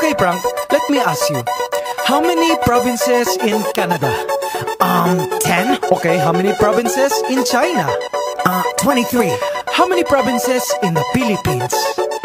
Okay, Frank, let me ask you. How many provinces in Canada? 10? Okay, how many provinces in China? 23. How many provinces in the Philippines?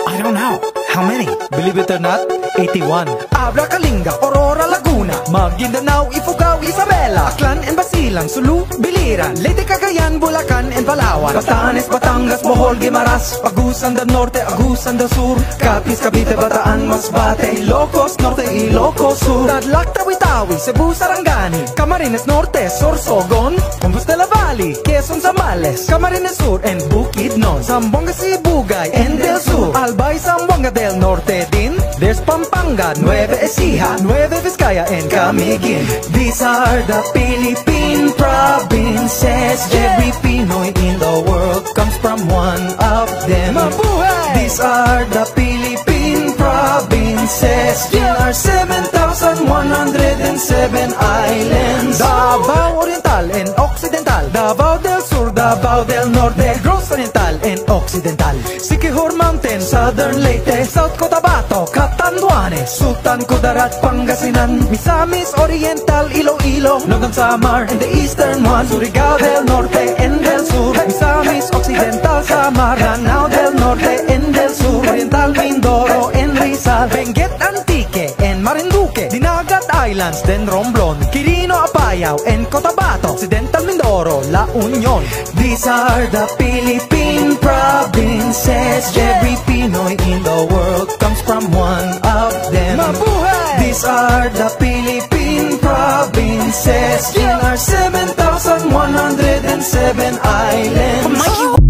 I don't know. How many? Believe it or not, 81. Abra, Kalinga, Aurora, Laguna, Maguindanao, Ifugao, Isabela, Aklan and Basilan, Sulu, Biliran, Leyte, Cagayan, Bulacan and Palawan, Batanes, Batangas, Bohol, Guimaras, Agusan del Norte, Agusan del Sur, Capiz, Cavite, Bataan, Masbate, Ilocos Norte, Ilocos Sur, Tadlac, Tawi-Tawi, Cebu, Sarangani, Camarines Norte, Sorsogon, Compostela Valley, Quezon, Zambales, Camarines Sur and Bukidnon, Zamboanga, Sibugay and Del Sur, Albay, Zamboanga del Norte din. There's Pampanga, Nueva Ecija, Nueva Vizcaya and Camiguin. These are the Philippine provinces. Every Pinoy in the world comes from one of them. Mabuhay! These are the Philippine provinces. There are 7,107 islands. Davao Oriental and Occidental, Davao del Sur, Davao del Norte, Negros Oriental and Occidental, Siquijor Mountain, Southern Leyte, South Cotabato, Catanduanes, Sultan Kudarat, Pangasinan, Misamis Oriental, Iloilo, Northern Samar and the eastern one, Surigao del Norte and del Sur, Misamis Occidental, Samar, Lanao del Norte and del Sur, Oriental Mindoro and Rizal, Benguet, Antique and Marinduque, Dinagat Islands, then Romblon, Quirino, Apayao and Cotabato, Occidental Mindoro, La Union. These are the Philippine provinces. Every Pinoy in the world comes from one of them. Mabuhay! These are the Philippine provinces. There are 7,107 islands.